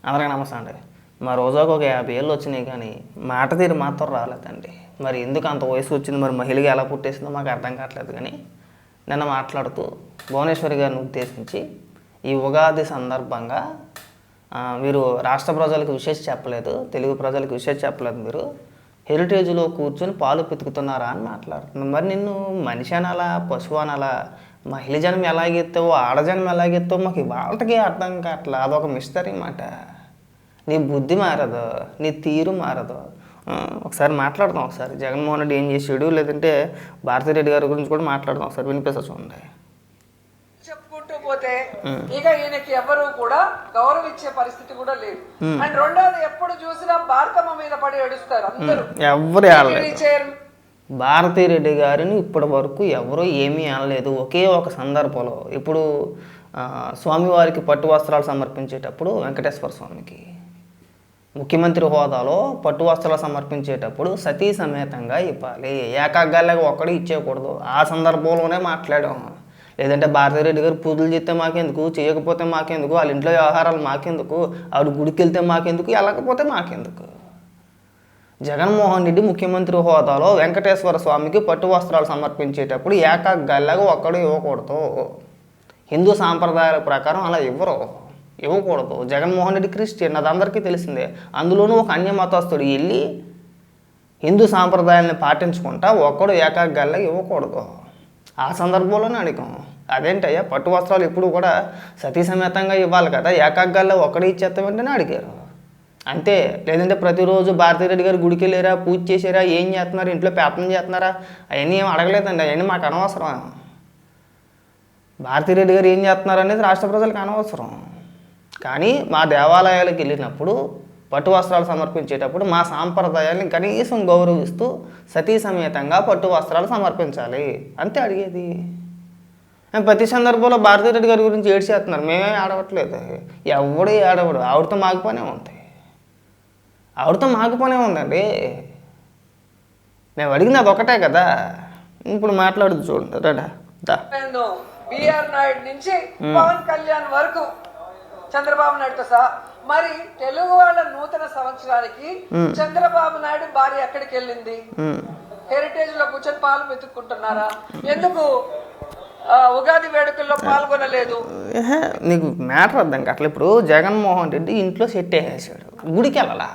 అందరికీ నమస్తే అండి. మా రోజాకు ఒక 50 ఏళ్ళు వచ్చినాయి కానీ మాట తీరు మాత్రం రాలేదండి. మరి ఎందుకు అంత వయసు వచ్చింది, మరి మహిళగా ఎలా పుట్టేసిందో మాకు అర్థం కావట్లేదు. కానీ నిన్న మాట్లాడుతూ భువనేశ్వరి గారిని ఉద్దేశించి ఈ ఉగాది సందర్భంగా మీరు రాష్ట్ర ప్రజలకు విశేష చెప్పలేదు, తెలుగు ప్రజలకు విశేష చెప్పలేదు, మీరు హెరిటేజ్లో కూర్చొని పాలు పితుకుతున్నారా అని మాట్లాడుతున్నాను. మరి నిన్ను మనిషి అనాలా, పశువు అనాలా, మహిళ జనం ఎలాగెత్తావో ఆడజనం ఎలాగెత్తావో మాకు వాళ్ళకి అర్థం కావట్లా. అదొక మిస్టరీ మాట. నీ బుద్ధి మారదు, నీ తీరు మారదు. ఒకసారి మాట్లాడదాం. ఒకసారి జగన్మోహన్ రెడ్డి ఏం చేసాడు, లేదంటే భారతిరెడ్డి గారి గురించి కూడా మాట్లాడదాం. ఒకసారి వినిపిస్తా చూడండి. చెప్పుకుంటూ పోతే ఇక ఈయనకి ఎవరు కూడా గౌరవం ఇచ్చే పరిస్థితి కూడా లేదు. అండ్ రెండోది, ఎప్పుడు చూసినా భారతమ్మ మీద పడి ఏడుస్తారు అందరూ. ఎవరు భారతిరెడ్డి గారిని ఇప్పటి వరకు ఎవరు ఏమీ అనలేదు. ఒకే ఒక సందర్భంలో ఇప్పుడు స్వామివారికి పట్టు వస్త్రాలు సమర్పించేటప్పుడు వెంకటేశ్వర స్వామికి ముఖ్యమంత్రి హోదాలో పట్టు వస్త్రాలు సమర్పించేటప్పుడు సతీ సమేతంగా ఇవ్వాలి, ఏకాగ్గాలకు ఒక్కడే ఇచ్చేయకూడదు. ఆ సందర్భంలోనే మాట్లాడాము. లేదంటే భారతిరెడ్డి గారు పూజలు చేస్తే మాకెందుకు, చేయకపోతే మాకెందుకు, వాళ్ళ ఇంట్లో వ్యవహారాలు మాకెందుకు, ఆవిడ గుడికి వెళ్తే మాకెందుకు, వెళ్ళకపోతే మాకెందుకు. జగన్మోహన్ రెడ్డి ముఖ్యమంత్రి హోదాలో వెంకటేశ్వర స్వామికి పట్టు వస్త్రాలు సమర్పించేటప్పుడు ఏకాగ్గాలకు ఒక్కడు ఇవ్వకూడదు. హిందూ సాంప్రదాయాల ప్రకారం అలా ఇవ్వకూడదు. జగన్మోహన్ రెడ్డి క్రిస్టియన్, అది అందరికీ తెలిసిందే. అందులోనూ ఒక అన్య మతస్థుడు వెళ్ళి హిందూ సాంప్రదాయాలను పాటించుకుంటా ఒక్కడు ఏకాగ్గాలకు ఇవ్వకూడదు. ఆ సందర్భంలోనే అడిగాం, అదేంటయ్యా పట్టు వస్త్రాలు ఎప్పుడు కూడా సతీ సమేతంగా ఇవ్వాలి కదా, ఏకాగ్గాల్లో ఒక్కడే ఇచ్చేస్తామంటేనే అడిగారు అంతే. లేదంటే ప్రతిరోజు భారతిరెడ్డి గారు గుడికి వెళ్ళారా, పూజ చేశారా, ఏం చేస్తున్నారు, ఇంట్లో పేపం చేస్తున్నారా, అవన్నీ ఏం అడగలేదండి. అవన్నీ మాకు అనవసరం. భారతిరెడ్డి గారు ఏం చేస్తున్నారు అనేది రాష్ట్ర ప్రజలకు అనవసరం. కానీ మా దేవాలయాలకు వెళ్ళినప్పుడు పట్టు వస్త్రాలు సమర్పించేటప్పుడు మా సాంప్రదాయాన్ని కనీసం గౌరవిస్తూ సతీ సమేతంగా పట్టు వస్త్రాలు సమర్పించాలి అంతే అడిగేది. ప్రతి సందర్భంలో భారతిరెడ్డి గారి గురించి ఏడ్చేస్తున్నారు. మేమే ఆడవట్లేదు, ఎవడే ఆడవడు. ఆవిడతో మాగిపోనే ఉంది, ఆవిడతో మాగిపోనే ఉందండి. మేము అడిగింది అది ఒకటే కదా. ఇప్పుడు మాట్లాడుతూ చూడండి. రడా బిఆర్ నాయుడు నుంచి పవన్ కళ్యాణ్ వరకు చంద్రబాబు నాయుడుతో సహా మరి తెలుగు వాళ్ళ నూతన సంవత్సరానికి చంద్రబాబు నాయుడు భార్య ఎక్కడికి వెళ్ళింది? హెరిటేజ్ లో కూర్చొని పాలు వెతుక్కుంటున్నారా? ఎందుకు ఉగాది వేడుకల్లో పాల్గొనలేదు? నీకు మ్యాటర్ అర్థం కావట్లేదు. ఇప్పుడు జగన్మోహన్ రెడ్డి ఇంట్లో సెట్ వేసేసాడు, గుడికి వెళ్ళాలా.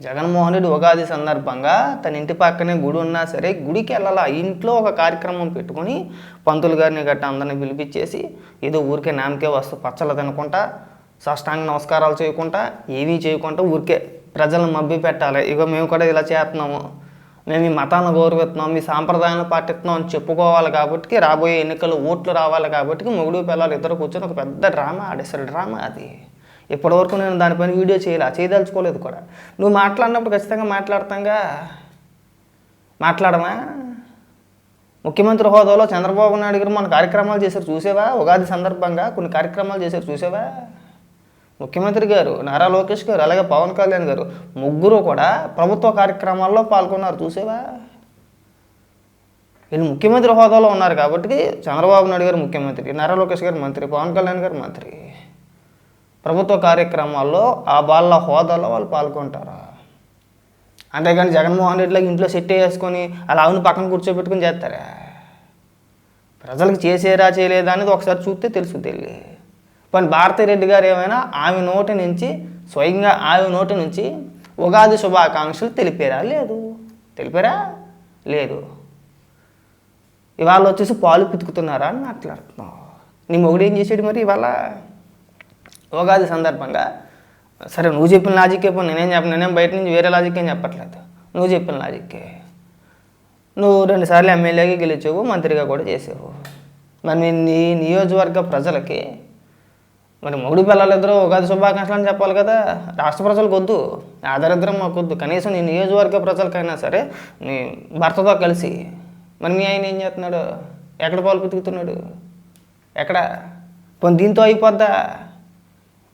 జగన్మోహన్ రెడ్డి ఉగాది సందర్భంగా తన ఇంటి పక్కనే గుడి ఉన్నా సరే గుడికి వెళ్ళాలా. ఇంట్లో ఒక కార్యక్రమం పెట్టుకొని పంతులు గారిని గట్ట అందరిని పిలిపించేసి ఏదో ఊరికే నామకే వస్తూ పచ్చళ్ళు తినకుండా, సాష్టాంగ నమస్కారాలు చేయకుండా, ఏమీ చేయకుండా ఊరికే ప్రజలను మభ్య పెట్టాలి. ఇక మేము కూడా ఇలా చేస్తున్నాము, మేము ఈ మతాన్ని గౌరవిస్తున్నాం, మీ సాంప్రదాయాన్ని పాటిస్తున్నాం అని చెప్పుకోవాలి. కాబట్టి రాబోయే ఎన్నికలు ఓట్లు రావాలి కాబట్టి మొగుడు పిల్లలు ఇద్దరు కూర్చొని ఒక పెద్ద డ్రామా ఆడేస్తారు. డ్రామా అది. ఇప్పటివరకు నేను దానిపైన వీడియో చేయదలుచుకోలేదు కూడా. నువ్వు మాట్లాడినప్పుడు ఖచ్చితంగా మాట్లాడమా? ముఖ్యమంత్రి హోదాలో చంద్రబాబు నాయుడు గారు మన కార్యక్రమాలు చేశారు చూసావా? ఉగాది సందర్భంగా కొన్ని కార్యక్రమాలు చేశారు చూసావా? ముఖ్యమంత్రి గారు, నారా లోకేష్ గారు, అలాగే పవన్ కళ్యాణ్ గారు ముగ్గురు కూడా ప్రభుత్వ కార్యక్రమాల్లో పాల్గొన్నారు చూసావా? వీళ్ళు ముఖ్యమంత్రి హోదాలో ఉన్నారు కాబట్టి చంద్రబాబు నాయుడు గారు ముఖ్యమంత్రి, నారా లోకేష్ గారు మంత్రి, పవన్ కళ్యాణ్ గారు మంత్రి. ప్రభుత్వ కార్యక్రమాల్లో ఆ వాళ్ళ హోదాలో వాళ్ళు పాల్గొంటారు. అంతేగాని జగన్మోహన్ రెడ్డిలాగా ఇంట్లో సెట్ వేసుకొని అలా ఆవుని పక్కన కూర్చోబెట్టుకుని చేస్తారా? ప్రజలకు చేసేరా చేయలేదా అనేది ఒకసారి చూస్తే తెలుసుద్ది. కానీ భారతిరెడ్డి గారు ఏమైనా ఆమె నోటి నుంచి స్వయంగా ఆమె నోటి నుంచి ఉగాది శుభాకాంక్షలు తెలిపారా? లేదు. ఇవాళ వచ్చేసి పాలు పితుకుతున్నారా అని మాట్లాడుతున్నావు. నీ మొగుడు ఏం చేసాడు మరి ఇవాళ ఉగాది సందర్భంగా? సరే, నువ్వు చెప్పిన లాజిక్కే పో, నేనేం బయట నుంచి వేరే లాజిక్ ఏం చెప్పట్లేదు. నువ్వు చెప్పిన లాజిక్కే. నువ్వు 2 సార్లు ఎమ్మెల్యేగా గెలిచావు, మంత్రిగా కూడా చేసావు. మరి నీ నియోజకవర్గ ప్రజలకి మరి మొగుడు పిల్లలిద్దరూ ఉగాది శుభాకాంక్షలు అని చెప్పాలి కదా. రాష్ట్ర ప్రజలకు వద్దు, ఆదరిద్దరం మాకు వద్దు. కనీసం నీ నియోజకవర్గ ప్రజలకైనా సరే నీ భర్తతో కలిసి. మరి మీ ఆయన ఏం చేస్తున్నాడు? ఎక్కడ పాలు పితుకుతున్నాడు? ఎక్కడ? పోనీ దీంతో అయిపోద్దా?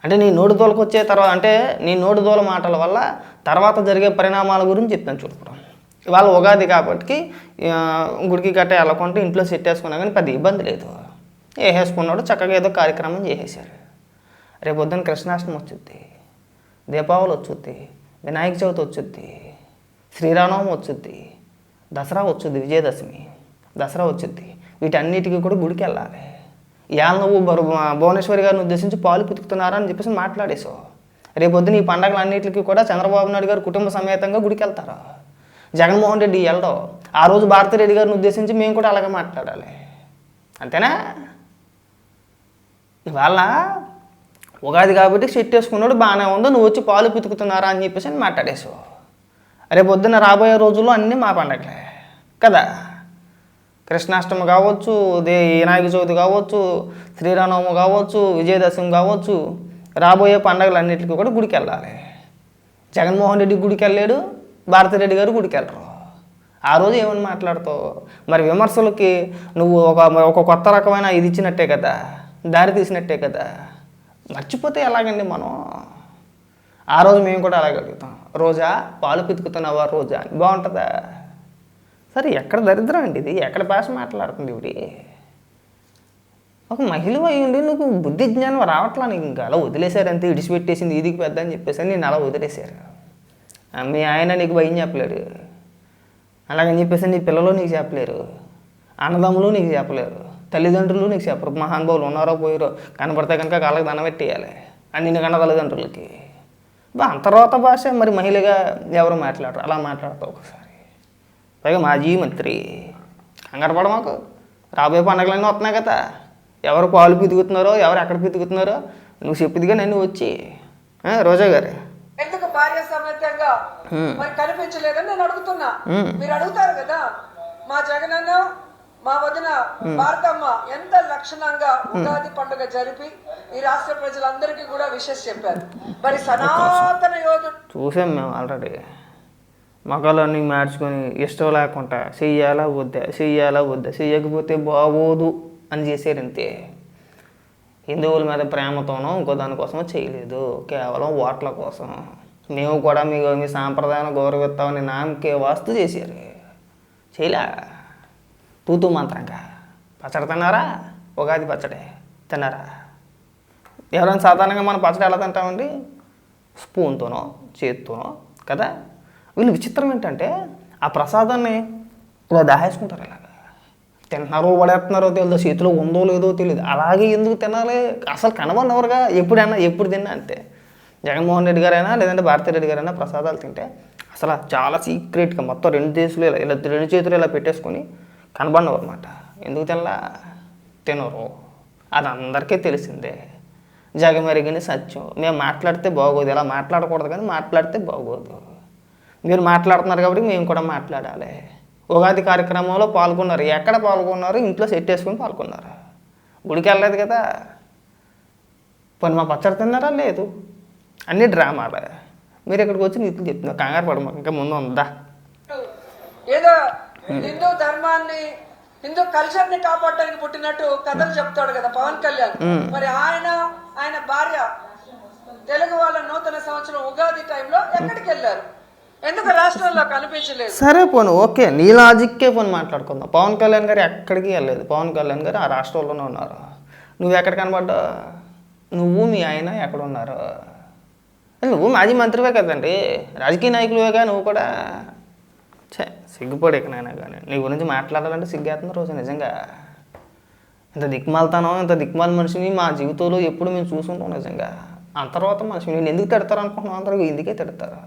అంటే నీ నోటి దోలకు వచ్చే తర్వాత, అంటే నీ నోటి దోల మాటల వల్ల తర్వాత జరిగే పరిణామాల గురించి చెప్తాను చూడడం. ఇవాళ ఉగాది కాబట్టి గుడికి గట్ట వెళ్ళకుంటే ఇంట్లో సెట్ వేసుకున్నా కానీ పెద్ద ఇబ్బంది లేదు. వేసేసుకున్నాడు, చక్కగా ఏదో కార్యక్రమం చేసేసారు. రేపు పొద్దున్న కృష్ణాష్టమి వచ్చింది. దీపావళి వచ్చుద్ది, వినాయక చవితి వచ్చుద్ది, శ్రీరామనవమి వచ్చుద్ది, దసరా వచ్చుద్ది, విజయదశమి దసరా వచ్చుద్ది. వీటన్నిటికీ కూడా గుడికి వెళ్ళాలి. ఇవాళ నువ్వు భువనేశ్వరి గారిని ఉద్దేశించి పాలు పితుకుతున్నారా అని చెప్పేసి మాట్లాడేసావు. రేపొద్దున ఈ పండగలన్నింటికి కూడా చంద్రబాబు నాయుడు గారు కుటుంబ సమేతంగా గుడికి వెళ్తారు. జగన్మోహన్ రెడ్డి వెళ్ళడం. ఆ రోజు భారతిరెడ్డి గారిని ఉద్దేశించి మేము కూడా అలాగే మాట్లాడాలి. అంతేనా? ఇవాళ ఉగాది కాబట్టి సెట్ వేసుకున్నాడు, బాగానే ఉందో, నువ్వు వచ్చి పాలు పితుకుతున్నారా అని చెప్పేసి అని మాట్లాడేసావు. రేపొద్దున రాబోయే రోజుల్లో అన్నీ మా పండగలే కదా. కృష్ణాష్టమి కావచ్చు, వినాయక చవితి కావచ్చు, శ్రీరామనవమి కావచ్చు, విజయదశమి కావచ్చు, రాబోయే పండుగలన్నింటికి కూడా గుడికి వెళ్ళాలి. జగన్మోహన్ రెడ్డి గుడికి వెళ్ళాడు, భారతిరెడ్డి గారు గుడికి వెళ్ళరు. ఆ రోజు ఏమని మాట్లాడతావు? మరి విమర్శలకి నువ్వు ఒక కొత్త రకమైన ఇది ఇచ్చినట్టే కదా, దారి తీసినట్టే కదా. మర్చిపోతే ఎలాగండి మనం? ఆ రోజు మేము కూడా అలాగే అడుగుతాం, రోజా పాలు పితుకుతున్నావా రోజా అని. బాగుంటుందా? సరే, ఎక్కడ దరిద్రం అండి ఇది? ఎక్కడ భాష మాట్లాడుతుంది ఇవి? ఒక మహిళ అయ్యిండి నువ్వు బుద్ధి జ్ఞానం రావట్లా నీకు. ఇంకా అలా వదిలేశారంతే, ఇడిచిపెట్టేసింది ఈదికి పెద్ద అని చెప్పేసి నేను అలా వదిలేశారు. మీ ఆయన నీకు భయం చెప్పలేడు, అలాగని చెప్పేసి నీ పిల్లలు నీకు చెప్పలేరు, అన్నదమ్ములు నీకు చెప్పలేరు, తల్లిదండ్రులు నీకు చెప్పరు. మహానుభావులు ఉన్నారో పోయారో కనపడితే కనుక కాళ్ళకి దండం పెట్టేయాలి అన్ని కన్న తల్లిదండ్రులకి. అంతర్వాత భాష మరి మహిళగా ఎవరు మాట్లాడరు, అలా మాట్లాడతావు ఒకసారి. పైగా మాజీ మంత్రి. కంగారు పడ మాకు, రాబోయే పండుగలన్నీ వస్తున్నాయి కదా. ఎవరు పాలు పితుకుతున్నారో, ఎవరు ఎక్కడ పితుకుతున్నారో నువ్వు చెప్పిదిగా నన్ను వచ్చి. రోజా గారు ఎందుకు భార్య సమేతంగా మరి కనిపించలేదని నేను అడుగుతున్నా. మీరు అడుగుతారు కదా, మా జగనన్న మా వదిన భారతమ్మ ఎంత లక్షణంగా ఉగాది పండుగ జరిపి ఈ రాష్ట్ర ప్రజలందరికీ కూడా విషెస్ చెప్పారు. మరి సనాతన యోధుడు చూసాం మేము ఆల్రెడీ. మగలన్నీ మార్చుకొని ఇష్టం లేకుండా చెయ్యాలా వద్దా, చెయ్యకపోతే బాగోదు అని చేశారంతే. హిందువుల మీద ప్రేమతోనో ఇంకో దానికోసమో చేయలేదు, కేవలం ఓట్ల కోసం. మేము కూడా మీ సాంప్రదాయాన్ని గౌరవిస్తామని నామకే వాస్తు చేశారు. చేయలే తూతూ మంత్రంగా. పచ్చడి తిన్నారా? ఉగాది పచ్చడి తిన్నారా? ఎవరైనా సాధారణంగా మనం పచ్చడి ఎలా తింటామండి? స్పూన్తోనో చేతితోనో కదా. వీళ్ళు విచిత్రం ఏంటంటే ఆ ప్రసాదాన్ని ఇలా దాహేసుకుంటారు. ఇలాగా తింటున్నారో పడేస్తున్నారో తెలియదు, చేతిలో ఉందో లేదో తెలియదు. అలాగే ఎందుకు తినాలి? అసలు కనబడినవరుగా. ఎప్పుడు తిన్నా అంతే. జగన్మోహన్ రెడ్డి గారైనా లేదంటే భారతిరెడ్డి గారైనా ప్రసాదాలు తింటే అసలు చాలా సీక్రెట్గా మొత్తం రెండు చేతులు ఇలా పెట్టేసుకొని కనబడినవారు అనమాట. ఎందుకు తినరు, అది అందరికీ తెలిసిందే. జగమెరిగిన సత్యం. మేము మాట్లాడితే బాగోదు, ఇలా మాట్లాడకూడదు, కానీ మాట్లాడితే బాగోదు. మీరు మాట్లాడుతున్నారు కాబట్టి మేము కూడా మాట్లాడాలి. ఉగాది కార్యక్రమంలో పాల్గొన్నారు. ఎక్కడ పాల్గొన్నారు? ఇంట్లో సెట్ వేసుకొని పాల్గొన్నారు. గుడికి వెళ్ళలేదు కదా. పోనీ మా పచ్చడి తిన్నారా? లేదు. అన్నీ డ్రామాలే. మీరు ఇక్కడికి వచ్చి నీతులు చెప్తున్నారు. కంగారు పడమ, ఇంకా ముందు ఉందా? ఏదో హిందూ ధర్మాన్ని హిందూ కల్చర్ ని కాపాడడానికి పుట్టినట్టు కథలు చెప్తాడు కదా పవన్ కళ్యాణ్. మరి ఆయన భార్య తెలుగు వాళ్ళ నూతన సంవత్సరం ఉగాది టైంలో ఎక్కడికి వెళ్ళారు? ఎందుకు రాష్ట్రంలో కనిపించలేదు? సరే పోను, ఓకే, నీ లాజిక్కే పోను మాట్లాడుకుందాం. పవన్ కళ్యాణ్ గారు ఎక్కడికి వెళ్ళలేదు. పవన్ కళ్యాణ్ గారు ఆ రాష్ట్రంలోనే ఉన్నారు. నువ్వు ఎక్కడ కనబడ్డా? నువ్వు మీ ఆయన ఎక్కడ ఉన్నారు? నువ్వు మాజీ మంత్రివే కదండి, రాజకీయ నాయకులువేగా నువ్వు కూడా. సిగ్గుపడి ఎక్కనైనా కానీ నీ గురించి మాట్లాడాలంటే సిగ్గేస్తుంది రోజు. నిజంగా ఇంత దిక్మాల మనిషిని మా జీవితంలో ఎప్పుడు మేము చూసుకుంటాం. నిజంగా అంతర్వాత మనిషి. నేను ఎందుకు తిడతారు అనుకుంటున్నాను? అందరూ ఎందుకే తిడతారు?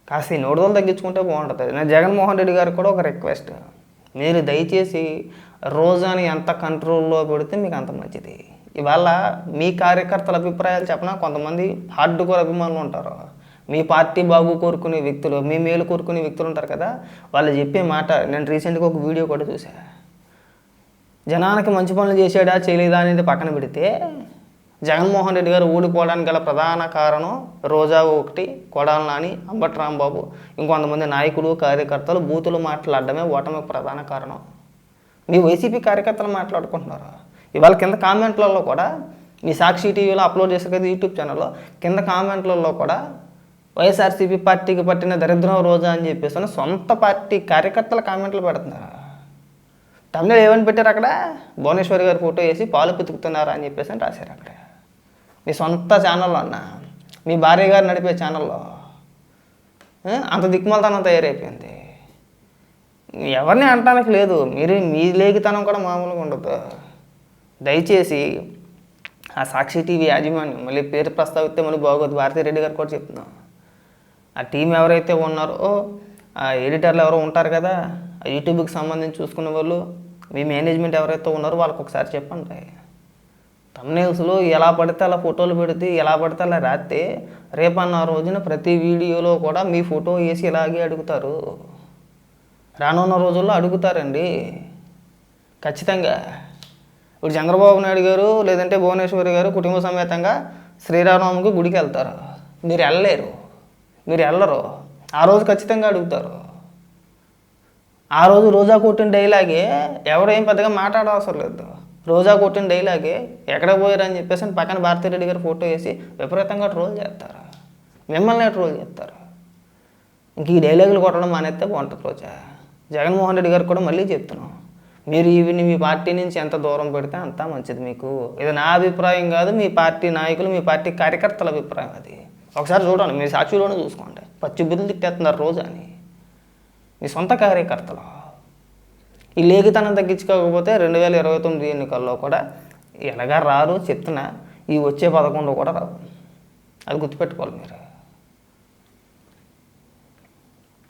కాస్త ఈ నోడుదలు తగ్గించుకుంటే బాగుంటుంది. నేను జగన్మోహన్ రెడ్డి గారికి కూడా ఒక రిక్వెస్ట్, మీరు దయచేసి రోజాని ఎంత కంట్రోల్లో పెడితే మీకు అంత మంచిది. ఇవాళ మీ కార్యకర్తల అభిప్రాయాలు చెప్పినా కొంతమంది హార్డ్ కోర్ అభిమానులు ఉంటారు. మీ పార్టీ బాగు కోరుకునే వ్యక్తులు, మీ మేలు కోరుకునే వ్యక్తులు ఉంటారు కదా, వాళ్ళు చెప్పే మాట. నేను రీసెంట్గా ఒక వీడియో కూడా చూసా. జనానికి మంచి పనులు చేశాడా చేయలేదా అనేది పక్కన పెడితే, జగన్మోహన్ రెడ్డి గారు ఓడిపోవడానికి గల ప్రధాన కారణం రోజా ఒకటి, కొడాలి నాని, అంబటి రాంబాబు, ఇంకొంతమంది నాయకులు కార్యకర్తలు బూతులు మాట్లాడడమే ఓటమికి ప్రధాన కారణం. మీ వైసీపీ కార్యకర్తలు మాట్లాడుకుంటున్నారు. ఇవాళ కింద కామెంట్లలో కూడా, మీ సాక్షి టీవీలో అప్లోడ్ చేశారు కదా యూట్యూబ్ ఛానల్లో, కింద కామెంట్లలో కూడా వైఎస్ఆర్సీపీ పార్టీకి పట్టిన దరిద్రం రోజా అని చెప్పేసి సొంత పార్టీ కార్యకర్తల కామెంట్లు పెడుతున్నారు. తమిళ ఏమని పెట్టారు అక్కడ? భువనేశ్వరి గారి ఫోటో వేసి పాలు పితుకుతున్నారా అని చెప్పేసి అని రాశారు అక్కడ. మీ సొంత ఛానల్లో అన్న మీ భార్య గారు నడిపే ఛానల్లో అంత దిక్కుమాలతనం తయారైపోయింది. ఎవరిని అనటానికి లేదు, మీరు మీ లేఖితనం కూడా మామూలుగా ఉండదు. దయచేసి ఆ సాక్షి టీవీ యాజమాన్యం, మళ్ళీ పేరు ప్రస్తావిస్తే మళ్ళీ బాగోదు, భారతిరెడ్డి గారు కూడా చెప్తున్నాం, ఆ టీం ఎవరైతే ఉన్నారో ఆ ఎడిటర్లు ఎవరో ఉంటారు కదా, ఆ యూట్యూబ్కి సంబంధించి చూసుకునే వాళ్ళు, మీ మేనేజ్మెంట్ ఎవరైతే ఉన్నారో వాళ్ళకి ఒకసారి చెప్పండి. థంబ్నెయిల్స్లో ఎలా పడితే అలా ఫోటోలు పెడితే, ఎలా పడితే అలా రాస్తే రేపన్న రోజున ప్రతి వీడియోలో కూడా మీ ఫోటో వేసి ఇలాగే అడుగుతారు. రానున్న రోజుల్లో అడుగుతారండి ఖచ్చితంగా. ఇప్పుడు చంద్రబాబు నాయుడు గారు లేదంటే భువనేశ్వరి గారు కుటుంబ సమేతంగా శ్రీరామనవమికి గుడికి వెళ్తారు, మీరు వెళ్ళలేరు, మీరు వెళ్ళరు. ఆ రోజు ఖచ్చితంగా అడుగుతారు. ఆ రోజు రోజా కొట్టిన డైలాగే ఎవరేం పెద్దగా మాట్లాడవసరం లేదు. రోజా కొట్టిన డైలాగే ఎక్కడ పోయారని చెప్పేసి పక్కన భారతిరెడ్డి గారు ఫోటో వేసి విపరీతంగా ట్రోల్ చేస్తారు, మిమ్మల్ని ట్రోల్ చేస్తారు. ఇంక ఈ డైలాగులు కొట్టడం మానేస్తే బాగుంటుంది. రోజా జగన్మోహన్ రెడ్డి గారు కూడా మళ్ళీ చెప్తున్నాం, మీరు ఈవిని మీ పార్టీ నుంచి ఎంత దూరం పెడితే అంతా మంచిది మీకు. ఇది నా అభిప్రాయం కాదు, మీ పార్టీ నాయకులు, మీ పార్టీ కార్యకర్తల అభిప్రాయం. అది ఒకసారి చూడండి, మీరు సాక్షిలోనే చూసుకోండి. పచ్చి బుద్ధులు తిట్టేస్తున్నారు రోజు అని మీ సొంత కార్యకర్తలు. ఈ లేఖితనం తగ్గించుకోకపోతే 2029 ఎన్నికల్లో కూడా ఎలాగా రారు చెప్తున్నా, ఈ వచ్చే 11 కూడా రావు. అది గుర్తుపెట్టుకోవాలి మీరు.